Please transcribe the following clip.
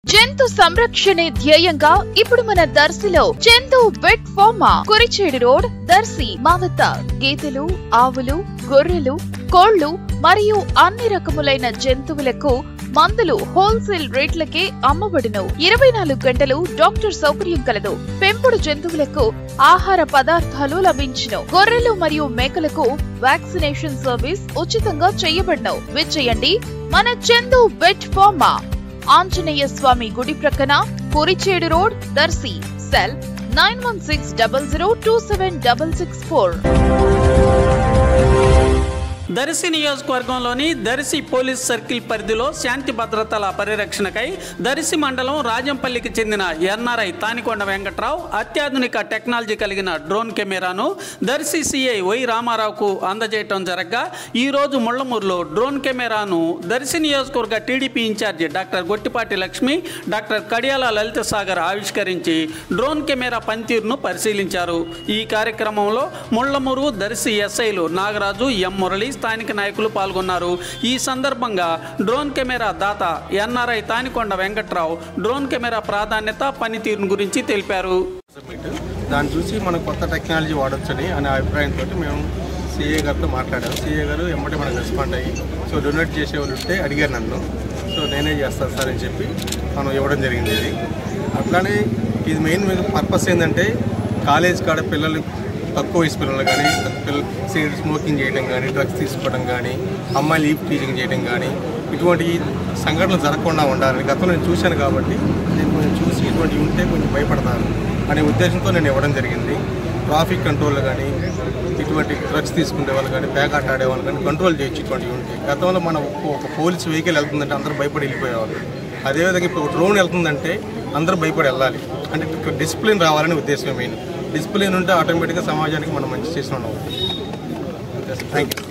జంతు సంరక్షణే ధ్యేయంగా ఇప్పుడు మన దర్శిలో Chandu vet pharma, Kurichedu road, Darsi. మా వద్ద గేదెలు, ఆవులు, గొర్రెలు, కోళ్లు మరియు అన్ని రకములైన జంతువులకు మందులు హోల్సేల్ రేట్లకే అమ్మబడును. 24 గంటలు డాక్టర్ సౌకర్యం కలదు. పెంపుడు జంతువులకు ఆహార పదార్థాలు లభించును. గొర్రెలు మరియు మేకలకు వ్యాక్సినేషన్ సర్వీస్ ఉచితంగా చేయబడును. విచ్చేయండి మన చందు వెట్ ఫార్మా, ఆంజనేయ స్వామి గుడి ప్రక్కన, కురిచేడు రోడ్, దర్శి. సెల్ 9160027664. దర్శి నియోజకవర్గంలోని దర్శి పోలీస్ సర్కిల్ పరిధిలో శాంతి భద్రతల పరిరక్షణకై దర్శి మండలం రాజంపల్లికి చెందిన ఎన్ఆర్ఐ తానికొండ వెంకట్రావు అత్యాధునిక టెక్నాలజీ కలిగిన డ్రోన్ కెమెరాను దర్శి సిఐ వై రామారావుకు అందజేయటం జరగగా ఈరోజు ముళ్లమూరులో డ్రోన్ కెమెరాను దర్శి నియోజకవర్గ TDP in-charge doctor Gottipati Lakshmi, doctor Kadiyala Lalitha Sagar ఆవిష్కరించి డ్రోన్ కెమెరా పనితీరును పరిశీలించారు. ఈ కార్యక్రమంలో ముళ్లమూరు దర్శి ఎస్ఐలు నాగరాజు, ఎం మురళి, స్థానిక నాయకులు పాల్గొన్నారు. ఈ సందర్భంగా డ్రోన్ కెమెరా దాత NRI Tanikonda Venkatrao drone camera ప్రాధాన్యత, పనితీరును గురించి తెలిపారు. దాన్ని చూసి మనం కొత్త టెక్నాలజీ వాడొచ్చని అనే అభిప్రాయంతో మేము సిఏ గారితో మాట్లాడాము. సిఏ గారు ఎమ్మటే మనకు రెస్పాండ్ అయ్యి డొనేట్ చేసేవాళ్ళు ఉంటే అడిగారు నన్ను. నేనే చేస్తాను సార్ అని చెప్పి మనం ఇవ్వడం జరిగింది. ఇది అట్లానే ఇది మెయిన్ పర్పస్ ఏంటంటే కాలేజ్ కాడ పిల్లలు, తక్కువ వయసు పిల్లలు కానీ, సిగరెట్ స్మోకింగ్ చేయడం కానీ, డ్రగ్స్ తీసుకోవడం కానీ, అమ్మాయిలు ఈవ్ టీజింగ్ చేయడం కానీ, ఇటువంటి సంఘటనలు జరగకుండా ఉండాలని గతంలో నేను చూశాను కాబట్టి నేను కొంచెం చూసి ఇటువంటివి ఉంటే కొంచెం భయపడతాను అనే ఉద్దేశంతో నేను ఇవ్వడం జరిగింది. ట్రాఫిక్ కంట్రోల్ కానీ, ఇటువంటి డ్రగ్స్ తీసుకునే వాళ్ళు కానీ, పేకాట ఆడేవాళ్ళు కానీ కంట్రోల్ చేయొచ్చు. ఇటువంటివి ఉంటాయి. గతంలో మన ఒక పోలీస్ వెహికల్ వెళ్తుందంటే అందరూ భయపడి వెళ్ళిపోయేవాళ్ళు. అదేవిధంగా ఇప్పుడు డ్రోన్ వెళ్తుందంటే అందరూ భయపడి వెళ్ళాలి. అంటే డిసిప్లిన్ రావాలని ఉద్దేశం. మెయిన్ డిసిప్లిన్ ఉంటే ఆటోమేటిక్గా సమాజానికి మనం మంచి చేసిన థ్యాంక్ యూ.